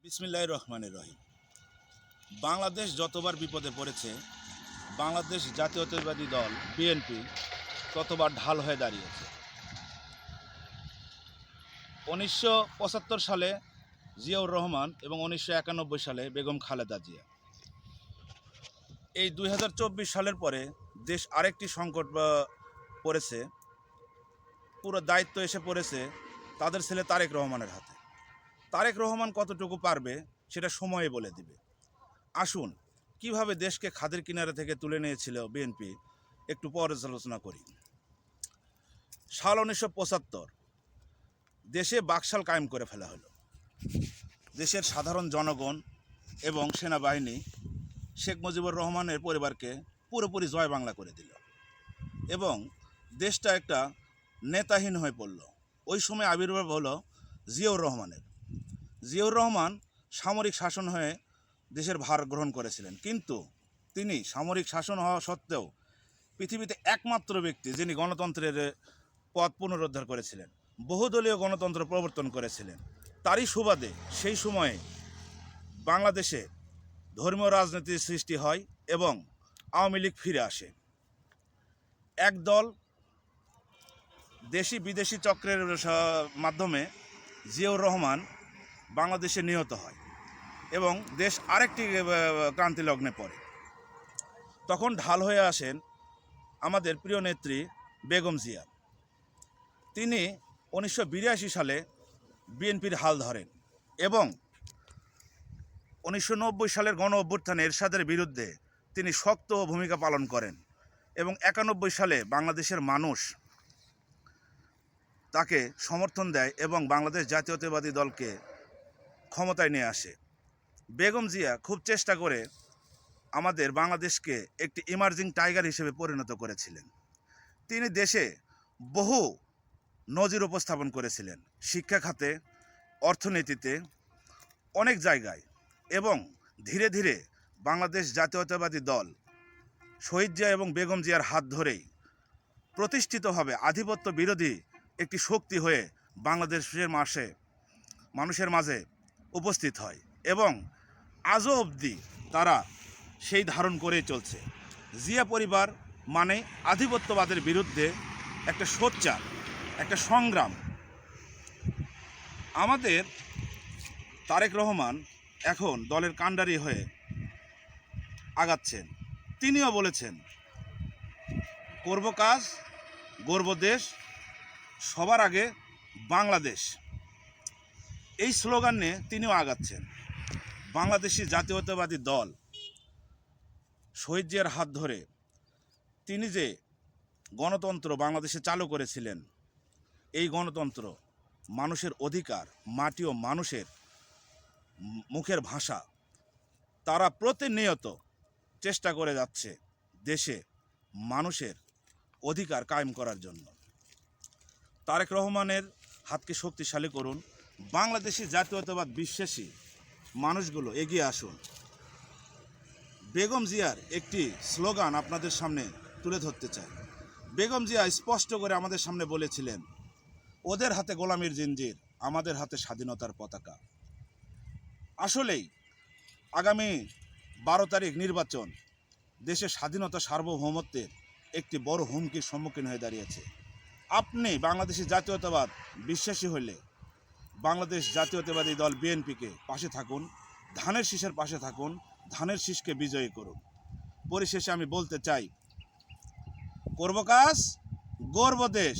বিসমিল্লাহির রহমানির রহিম। বাংলাদেশ যতবার বিপদে পড়েছে, বাংলাদেশ জাতীয়তাবাদী দল বিএনপি ততবার ঢাল হয়ে দাঁড়িয়েছে। 1975 সালে জিয়াউর রহমান এবং 1991 সালে বেগম খালেদা জিয়া। এই 2024 সালের পরে দেশ আরেকটি সংকট পড়েছে। পুরো দায়িত্ব এসে পড়েছে তাদের ছেলে তারেক রহমানের হাতে। তারেক রহমান কতটুকু পারবে সেটা সময়ে বলে দিবে। আসুন কিভাবে দেশকে খাদের কিনারা থেকে তুলে নিয়েছিল বিএনপি একটু পর্যালোচনা করি। সাল 1975 দেশে বাকশাল কায়েম করে ফেলা হলো। দেশের সাধারণ জনগণ এবং সেনাবাহিনী শেখ মুজিবুর রহমানের পরিবারকে পুরোপুরি জয় বাংলা করে দিল এবং দেশটা একটা নেতাহীন হয়ে পড়ল। ওই সময় আবির্ভাব হলো জিয়াউর রহমানের। জিয়াউর রহমান সামরিক শাসন হয়ে দেশের ভার গ্রহণ করেছিলেন, কিন্তু তিনি সামরিক শাসন হওয়া সত্ত্বেও পৃথিবীতে একমাত্র ব্যক্তি যিনি গণতন্ত্রের পথ পুনরুদ্ধার করেছিলেন, বহুদলীয় গণতন্ত্র প্রবর্তন করেছিলেন। তারই সুবাদে সেই সময়ে বাংলাদেশে ধর্মীয় রাজনীতির সৃষ্টি হয় এবং আওয়ামী লীগ ফিরে আসে। একদল দেশি বিদেশি চক্রের মাধ্যমে জিয়াউর রহমান বাংলাদেশে নিহত হয় এবং দেশ আরেকটি ক্রান্তি লগ্নে পড়ে। তখন ঢাল হয়ে আসেন আমাদের প্রিয় নেত্রী বেগম জিয়া। তিনি 1982 সালে বিএনপির হাল ধরেন এবং 1990 সালের গণ অভ্যুত্থানে এরশাদের বিরুদ্ধে তিনি শক্ত ভূমিকা পালন করেন এবং 91 সালে বাংলাদেশের মানুষ তাকে সমর্থন দেয় এবং বাংলাদেশ জাতীয়তাবাদী দলকে ক্ষমতায় নিয়ে আসে। বেগম জিয়া খুব চেষ্টা করে আমাদের বাংলাদেশকে একটি ইমার্জিং টাইগার হিসেবে পরিণত করেছিলেন। তিনি দেশে বহু নজির উপস্থাপন করেছিলেন, শিক্ষা খাতে, অর্থনীতিতে, অনেক জায়গায়, এবং ধীরে ধীরে বাংলাদেশ জাতীয়তাবাদী দল শহীদ জিয়া এবং বেগম জিয়ার হাত ধরেই প্রতিষ্ঠিতভাবে আধিপত্য বিরোধী একটি শক্তি হয়ে বাংলাদেশের মানুষের মাঝে উপস্থিত হয় এবং আজও অবধি তারা সেই ধারণ করেই চলছে। জিয়া পরিবার মানে আধিপত্যবাদের বিরুদ্ধে একটা সোচ্চার, একটা সংগ্রাম। আমাদের তারেক রহমান এখন দলের কাণ্ডারি হয়ে আগাচ্ছেন। তিনিও বলেছেন, করব কাজ, গর্ব দেশ, সবার আগে বাংলাদেশ। এই স্লোগান নিয়ে তিনিও আগাচ্ছেন। বাংলাদেশি জাতীয়তাবাদী দল শহীদ জিয়ার হাত ধরে তিনি যে গণতন্ত্র বাংলাদেশে চালু করেছিলেন, এই গণতন্ত্র মানুষের অধিকার, মাটি ও মানুষের মুখের ভাষা, তারা প্রতিনিয়ত চেষ্টা করে যাচ্ছে দেশে মানুষের অধিকার কায়েম করার জন্য। তারেক রহমানের হাতকে শক্তিশালী করুন। বাংলাদেশি জাতীয়তাবাদ বিশ্বাসী মানুষগুলো এগিয়ে আসুন। বেগম জিয়ার একটি স্লোগান আপনাদের সামনে তুলে ধরতে চাই। বেগম জিয়া স্পষ্ট করে আমাদের সামনে বলেছিলেন, ওদের হাতে গোলামির জিঞ্জির, আমাদের হাতে স্বাধীনতার পতাকা। আসলেই আগামী 12 তারিখ নির্বাচন দেশের স্বাধীনতা সার্বভৌমত্বের একটি বড় হুমকির সম্মুখীন হয়ে দাঁড়িয়েছে। আপনি বাংলাদেশি জাতীয়তাবাদ বিশ্বাসী হলে বাংলাদেশ জাতীয়তাবাদী দল বিএনপিকে পাশে থাকুন, ধানের শীষের পাশে থাকুন, ধানের শীষকে বিজয়ী করুন। পরিশেষে আমি বলতে চাই, করব কাজ, গর্ব দেশ,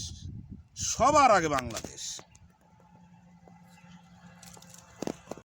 সবার আগে বাংলাদেশ।